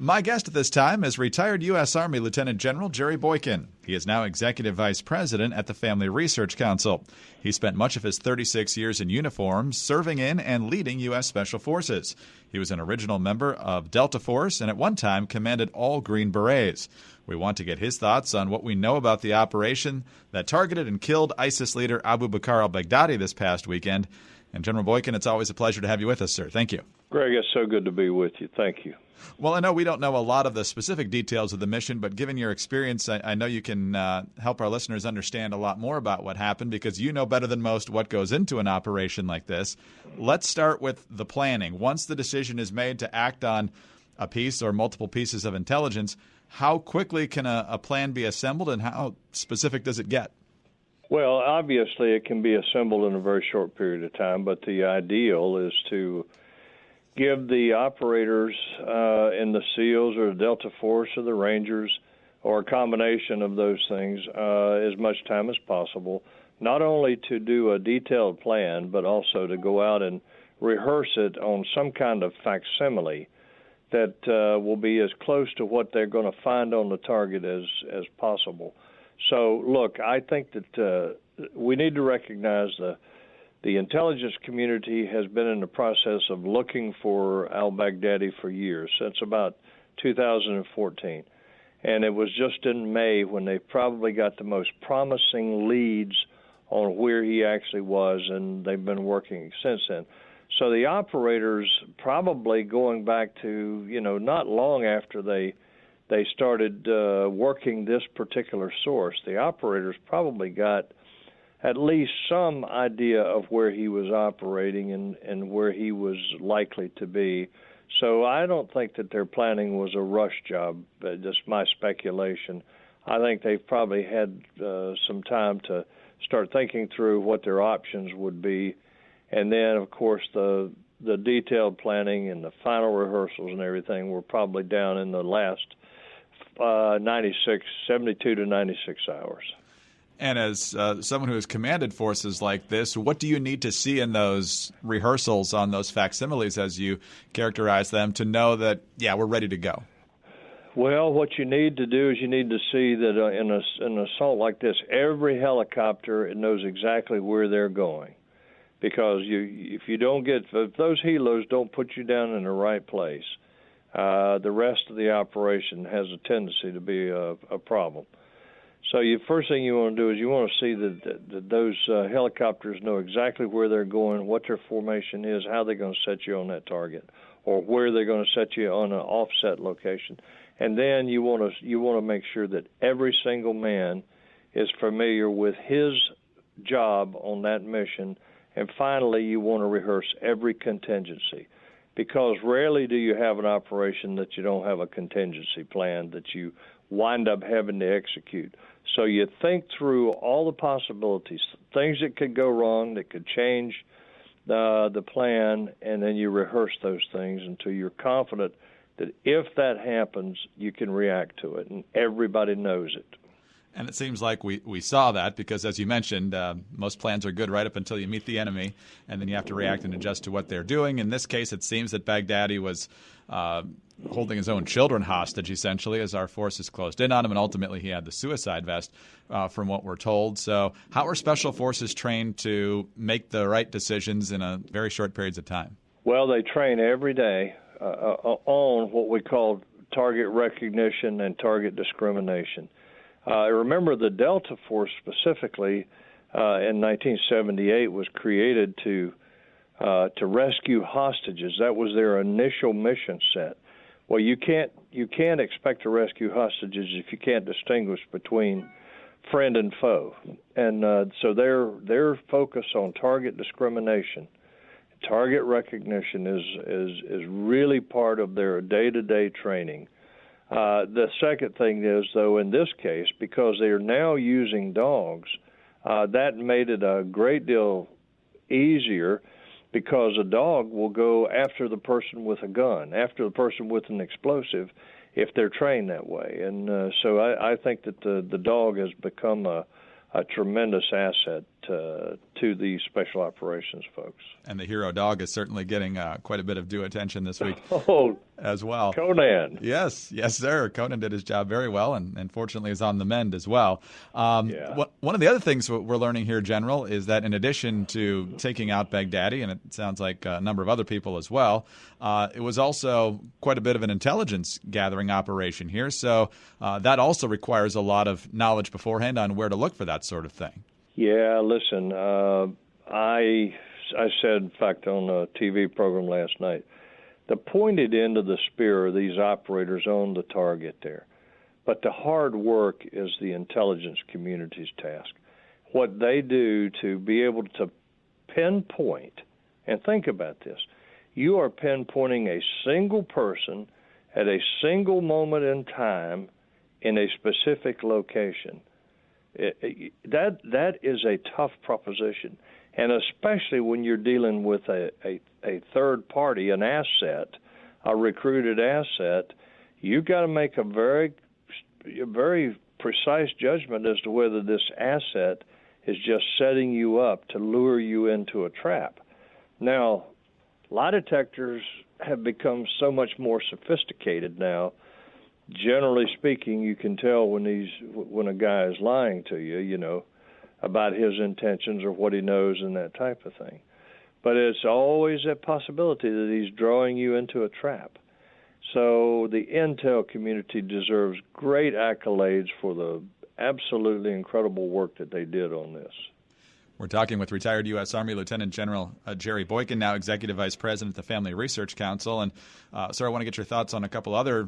My guest at this time is retired U.S. Army Lieutenant General Jerry Boykin. He is now Executive Vice President at the Family Research Council. He spent much of his 36 years in uniform serving in and leading U.S. Special Forces. He was an original member of Delta Force and at one time commanded all Green Berets. We want to get his thoughts on what we know about the operation that targeted and killed ISIS leader Abu Bakr al-Baghdadi this past weekend. And General Boykin, it's always a pleasure to have you with us, sir. Thank you. Greg, it's so good to be with you. Thank you. Well, I know we don't know a lot of the specific details of the mission, but given your experience, I know you can help our listeners understand a lot more about what happened because you know better than most what goes into an operation like this. Let's start with the planning. Once the decision is made to act on a piece or multiple pieces of intelligence, how quickly can a plan be assembled and how specific does it get? Well, obviously it can be assembled in a very short period of time, but the ideal is to give the operators in the SEALs or the Delta Force or the Rangers or a combination of those things as much time as possible, not only to do a detailed plan, but also to go out and rehearse it on some kind of facsimile that will be as close to what they're going to find on the target as possible. So, look, I think that we need to recognize the intelligence community has been in the process of looking for al-Baghdadi for years, since about 2014. And it was just in May when they probably got the most promising leads on where he actually was, and they've been working since then. So the operators, probably going back to, not long after they started working this particular source, the operators probably got at least some idea of where he was operating and where he was likely to be. So I don't think that their planning was a rush job, just my speculation. I think they've probably had some time to start thinking through what their options would be. And then, of course, the detailed planning and the final rehearsals and everything were probably down in the last 72 to 96 hours. And as someone who has commanded forces like this, what do you need to see in those rehearsals on those facsimiles, as you characterize them, to know that, we're ready to go? Well, what you need to do is you need to see that in an assault like this, every helicopter knows exactly where they're going. Because if those helos don't put you down in the right place, the rest of the operation has a tendency to be a problem. So first thing you want to do is you want to see that those helicopters know exactly where they're going, what their formation is, how they're going to set you on that target, or where they're going to set you on an offset location. And then you want to make sure that every single man is familiar with his job on that mission. And finally, you want to rehearse every contingency, because rarely do you have an operation that you don't have a contingency plan that you wind up having to execute. So you think through all the possibilities, things that could go wrong, that could change the plan, and then you rehearse those things until you're confident that if that happens, you can react to it, and everybody knows it. And it seems like we saw that because, as you mentioned, most plans are good right up until you meet the enemy, and then you have to react and adjust to what they're doing. In this case, it seems that Baghdadi was holding his own children hostage, essentially, as our forces closed in on him, and ultimately he had the suicide vest, from what we're told. So how are Special Forces trained to make the right decisions in a very short periods of time? Well, they train every day on what we call target recognition and target discrimination. Remember, the Delta Force specifically in 1978 was created to rescue hostages. That was their initial mission set. Well, you can't expect to rescue hostages if you can't distinguish between friend and foe. And so their focus on target discrimination, target recognition is really part of their day-to-day training. The second thing is, though, in this case, because they are now using dogs, that made it a great deal easier, because a dog will go after the person with a gun, after the person with an explosive, if they're trained that way. And so I think that the dog has become a tremendous asset to the special operations folks. And the hero dog is certainly getting quite a bit of due attention this week as well. Conan. Yes, sir. Conan did his job very well, and fortunately is on the mend as well. One of the other things we're learning here, General, is that in addition to taking out Baghdadi, and it sounds like a number of other people as well, it was also quite a bit of an intelligence gathering operation here. So that also requires a lot of knowledge beforehand on where to look for that sort of thing. Yeah, listen, I said, in fact, on a TV program last night, the pointed end of the spear are these operators on the target there. But the hard work is the intelligence community's task. What they do to be able to pinpoint, and think about this, you are pinpointing a single person at a single moment in time in a specific location. That is a tough proposition, and especially when you're dealing with a third party, an asset, a recruited asset, you've got to make a very precise judgment as to whether this asset is just setting you up to lure you into a trap. Now, lie detectors have become so much more sophisticated now. Generally speaking, you can tell when a guy is lying to you, about his intentions or what he knows and that type of thing. But it's always a possibility that he's drawing you into a trap. So the intel community deserves great accolades for the absolutely incredible work that they did on this. We're talking with retired U.S. Army Lieutenant General Jerry Boykin, now Executive Vice President of the Family Research Council. And, sir, I want to get your thoughts on a couple other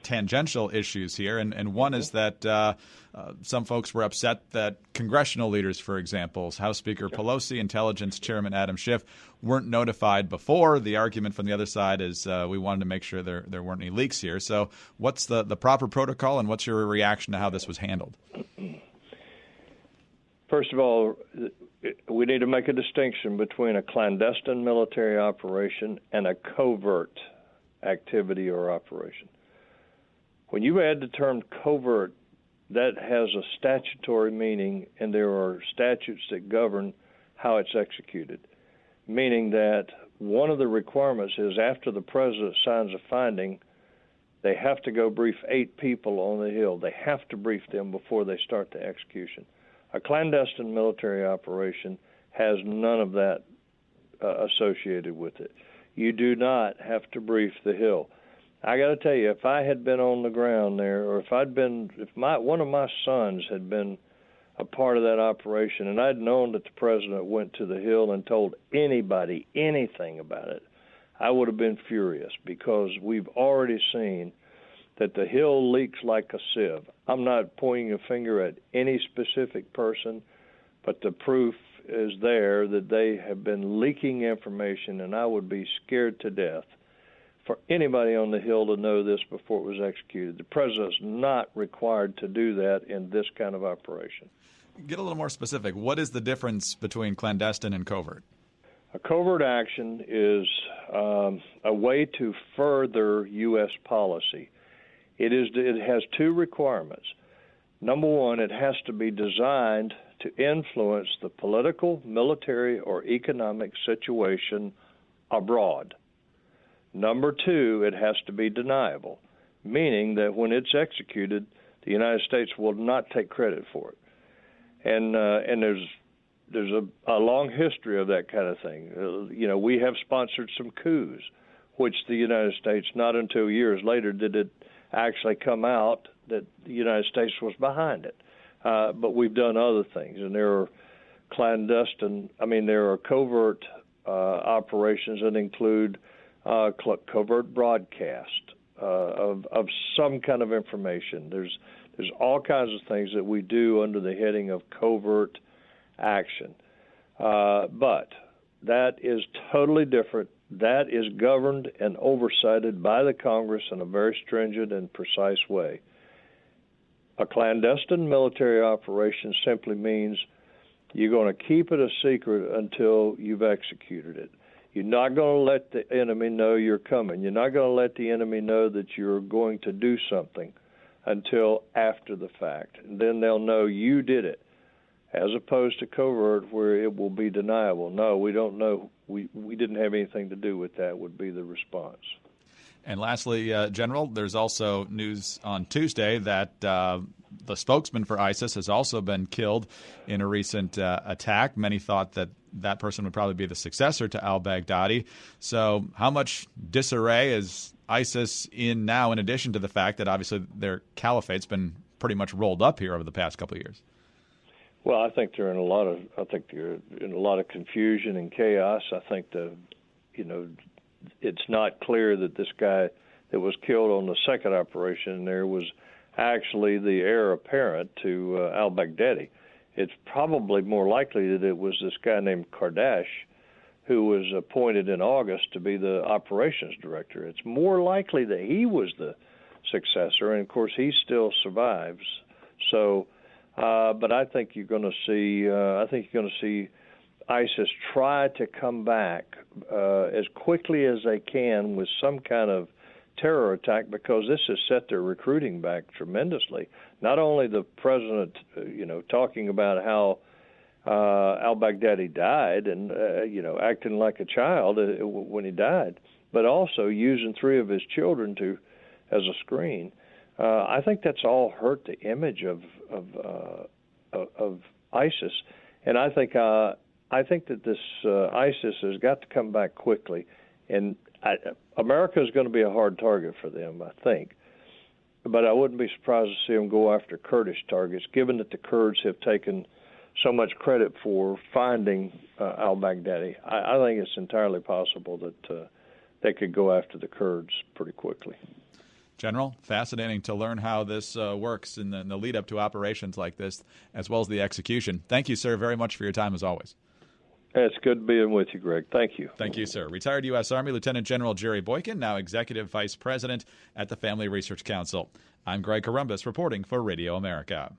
tangential issues here, and one is that some folks were upset that congressional leaders, for example, House Speaker Pelosi, Intelligence Chairman Adam Schiff, weren't notified before. The argument from the other side is we wanted to make sure there weren't any leaks here. So what's the proper protocol, and what's your reaction to how this was handled? First of all, we need to make a distinction between a clandestine military operation and a covert activity or operation. When you add the term covert, that has a statutory meaning, and there are statutes that govern how it's executed, meaning that one of the requirements is after the president signs a finding, they have to go brief 8 people on the Hill. They have to brief them before they start the execution. A clandestine military operation has none of that associated with it. You do not have to brief the Hill. I got to tell you, if I had been on the ground there, or if one of my sons had been a part of that operation, and I'd known that the president went to the Hill and told anybody anything about it, I would have been furious, because we've already seen that the Hill leaks like a sieve. I'm not pointing a finger at any specific person, but the proof is there that they have been leaking information, and I would be scared to death for anybody on the Hill to know this before it was executed. The president's not required to do that in this kind of operation. Get a little more specific. What is the difference between clandestine and covert? A covert action is a way to further U.S. policy. It has 2 requirements. Number one, it has to be designed to influence the political, military, or economic situation abroad. Number 2, it has to be deniable, meaning that when it's executed, the United States will not take credit for it. And there's a long history of that kind of thing. We have sponsored some coups, which the United States, not until years later did it actually come out that the United States was behind it. But we've done other things, and there are covert operations that include covert broadcast of some kind of information. There's all kinds of things that we do under the heading of covert action. But that is totally different. That is governed and oversighted by the Congress in a very stringent and precise way. A clandestine military operation simply means you're going to keep it a secret until you've executed it. You're not going to let the enemy know you're coming. You're not going to let the enemy know that you're going to do something until after the fact. And then they'll know you did it. as opposed to covert where it will be deniable. No, we don't know. We didn't have anything to do with that would be the response. And lastly, General, there's also news on Tuesday that the spokesman for ISIS has also been killed in a recent attack. Many thought that that person would probably be the successor to al-Baghdadi. So how much disarray is ISIS in now, in addition to the fact that obviously their caliphate's been pretty much rolled up here over the past couple of years? Well, I think they're in a lot of confusion and chaos. I think it's not clear that this guy that was killed on the second operation there was actually the heir apparent to al-Baghdadi. It's probably more likely that it was this guy named Kardash who was appointed in August to be the operations director. It's more likely that he was the successor, and of course he still survives. So, but I think you're going to see ISIS try to come back as quickly as they can with some kind of terror attack, because this has set their recruiting back tremendously. Not only the president, talking about how al-Baghdadi died and, acting like a child when he died, but also using 3 of his children as a screen. I think that's all hurt the image of ISIS, and I think that this ISIS has got to come back quickly, and America is going to be a hard target for them, I think. But I wouldn't be surprised to see them go after Kurdish targets, given that the Kurds have taken so much credit for finding al-Baghdadi. I think it's entirely possible that they could go after the Kurds pretty quickly. General, fascinating to learn how this works in the lead up to operations like this, as well as the execution. Thank you, sir, very much for your time as always. It's good being with you, Greg. Thank you. Thank you, sir. Retired U.S. Army Lieutenant General Jerry Boykin, now Executive Vice President at the Family Research Council. I'm Greg Columbus reporting for Radio America.